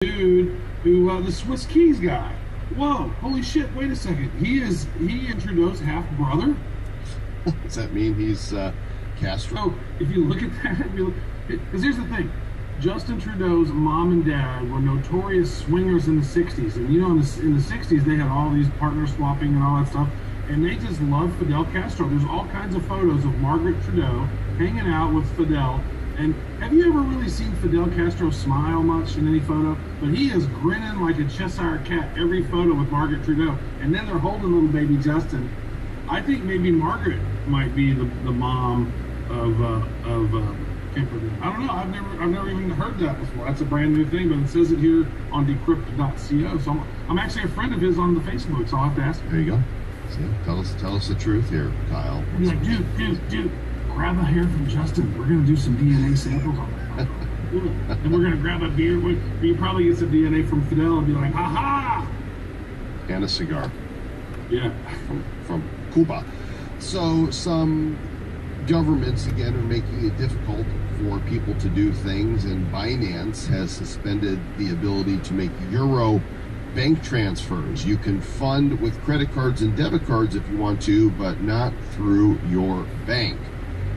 dude who the Swiss Keys guy. Whoa, holy shit, wait a second. He and Trudeau's half brother? Does that mean he's Castro? So if you look at that, because here's the thing. Justin Trudeau's mom and dad were notorious swingers in the 60s. And you know, in the 60s, they had all these partner swapping and all that stuff. And they just loved Fidel Castro. There's all kinds of photos of Margaret Trudeau hanging out with Fidel. And have you ever really seen Fidel Castro smile much in any photo? But he is grinning like a Cheshire cat every photo with Margaret Trudeau. And then they're holding little baby Justin. I think maybe Margaret might be the mom of Kemper. I don't know. I've never even heard that before. That's a brand new thing, but it says it here on decrypt.co. So I'm actually a friend of his on the Facebook, so I'll have to ask him. There you go. See, tell us the truth here, Kyle. I'd be like, dude, grab a hair from Justin. We're gonna do some DNA samples on that. And we're gonna grab a beer. You probably get some DNA from Fidel and be like, ha ha! And a cigar. Yeah. From Cuba. So some governments again are making it difficult for people to do things, and Binance has suspended the ability to make euro bank transfers. You can fund with credit cards and debit cards if you want to, but not through your bank.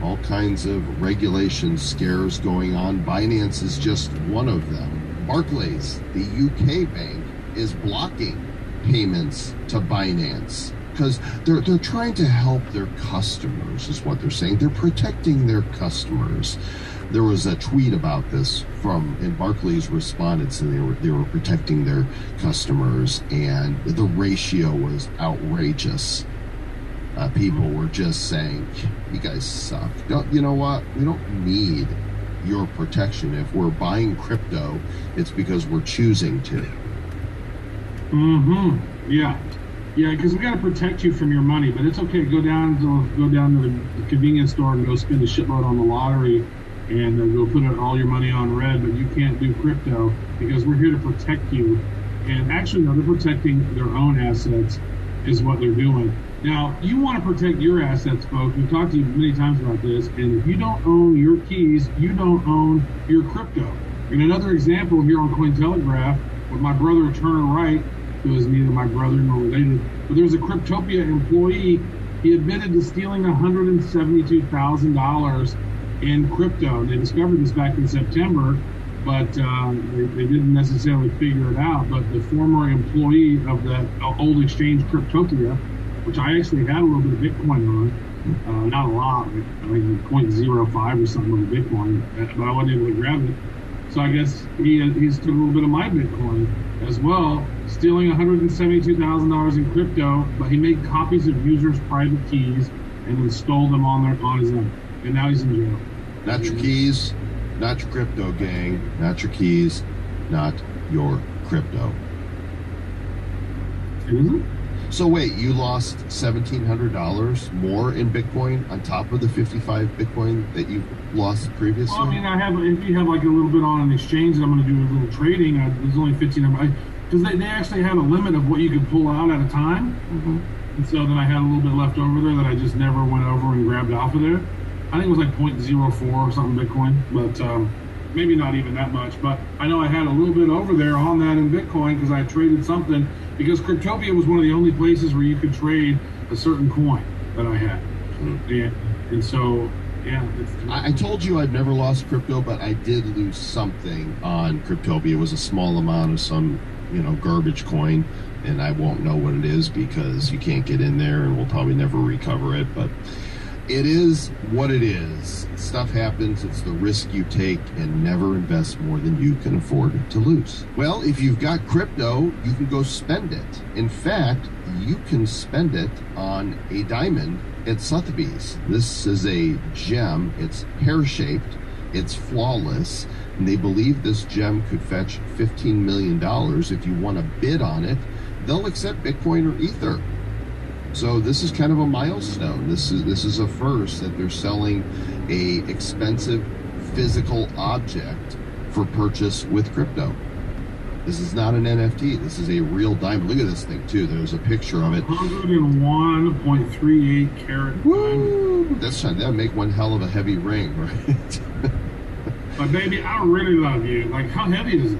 All kinds of regulation scares going on. Binance is just one of them. Barclays, the UK bank, is blocking payments to Binance because they're trying to help their customers, is what they're saying. They're protecting their customers. There was a tweet about this and Barclays responded, so they were protecting their customers, and the ratio was outrageous. People were just saying, you guys suck. You know what? We don't need your protection. If we're buying crypto, it's because we're choosing to. Yeah, because we got to protect you from your money, but it's okay. Go down to the convenience store and go spend a shitload on the lottery and go put all your money on red, but you can't do crypto because we're here to protect you. And actually, no, they're protecting their own assets is what they're doing. Now, you want to protect your assets, folks. We've talked to you many times about this, and if you don't own your keys, you don't own your crypto. And another example here on Cointelegraph with my brother Turner Wright, who is neither my brother nor related, but there was a Cryptopia employee. He admitted to stealing $172,000 in crypto. And they discovered this back in September, but they didn't necessarily figure it out. But the former employee of the old exchange Cryptopia, which I actually had a little bit of Bitcoin on, not a lot, like 0.05 or something of Bitcoin, but I wasn't able to grab it. So I guess he's took a little bit of my Bitcoin as well, stealing $172,000 in crypto, but he made copies of users' private keys and then stole them on his own. And now he's in jail. Not your keys, not your crypto, gang. Not your keys, not your crypto. Isn't it? So wait, you lost $1,700 more in Bitcoin on top of the 55 Bitcoin that you lost previously? Well, I mean, if you have like a little bit on an exchange that I'm going to do a little trading, there's only 1,500. Because they actually had a limit of what you could pull out at a time. And so then I had a little bit left over there that I just never went over and grabbed off of there. I think it was like 0.04 or something Bitcoin, but maybe not even that much. But I know I had a little bit over there on that in Bitcoin because I traded something, because Cryptopia was one of the only places where you could trade a certain coin that I had. And so, yeah. I told you I've never lost crypto, but I did lose something on Cryptopia. It was a small amount of some, garbage coin, and I won't know what it is because you can't get in there, and we'll probably never recover it. But it is what it is. Stuff happens. It's the risk you take, and never invest more than you can afford to lose. Well, if you've got crypto, you can go spend it. In fact, you can spend it on a diamond at Sotheby's. This is a gem. It's pear-shaped. It's flawless. And they believe this gem could fetch $15 million. If you want to bid on it, they'll accept Bitcoin or Ether. So this is kind of a milestone. This is a first that they're selling a expensive physical object for purchase with crypto. This is not an NFT. This is a real diamond. Look at this thing too. There's a picture of it. 101.38 carat diamond. That would make one hell of a heavy ring, right? But baby, I really love you. Like, how heavy is it?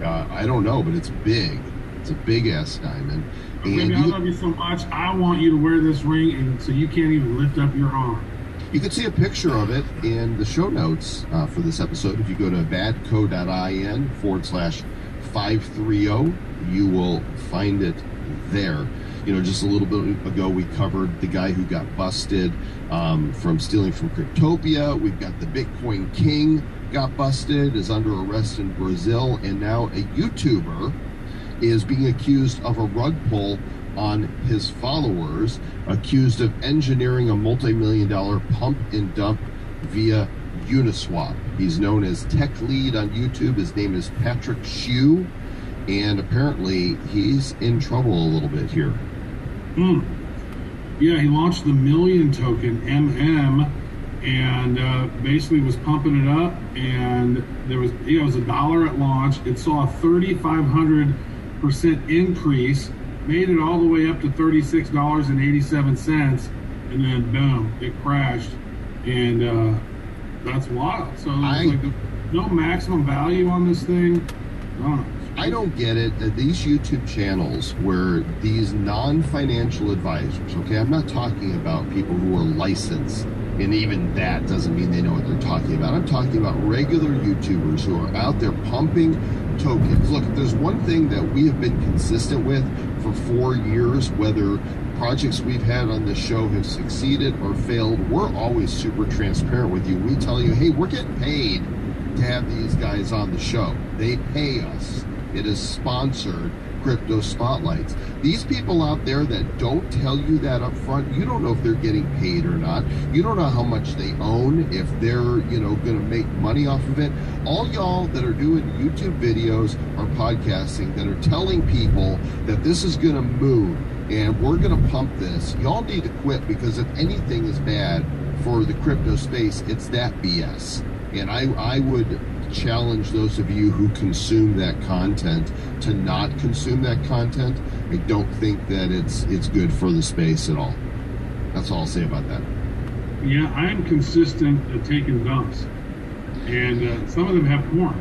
I don't know, but it's big. It's a big ass diamond. And Baby, I love you so much. I want you to wear this ring, and so you can't even lift up your arm. you can see a picture of it in the show notes for this episode. If you go to badco.in/530, you will find it there. Just a little bit ago, we covered the guy who got busted from stealing from Cryptopia. We've got the Bitcoin King got busted, is under arrest in Brazil, and now a YouTuber is being accused of a rug pull on his followers, accused of engineering a multi-million-dollar pump and dump via Uniswap. He's known as Tech Lead on YouTube. His name is Patrick Hsu, and apparently he's in trouble a little bit here. Yeah, he launched the Million token, MM, and basically was pumping it up, and it was $1 at launch. It saw a 3,500% increase, made it all the way up to $36.87, and then boom, it crashed, and that's wild. So there's no maximum value on this thing. I don't get it. These YouTube channels where these non-financial advisors, okay, I'm not talking about people who are licensed, and even that doesn't mean they know what they're talking about. I'm talking about regular YouTubers who are out there pumping tokens. Look, if there's one thing that we have been consistent with for 4 years, whether projects we've had on this show have succeeded or failed, we're always super transparent with you. We tell you, hey, we're getting paid to have these guys on the show. They pay us. It is sponsored Crypto Spotlights. These people out there that don't tell you that up front, you don't know if they're getting paid or not. You don't know how much they own, if they're, going to make money off of it. All y'all that are doing YouTube videos or podcasting that are telling people that this is going to move and we're going to pump this, y'all need to quit, because if anything is bad for the crypto space, it's that BS. And I would challenge those of you who consume that content to not consume that content. I don't think that it's good for the space at all. That's all I'll say about that. Yeah, I'm consistent at taking dumps, and some of them have porn.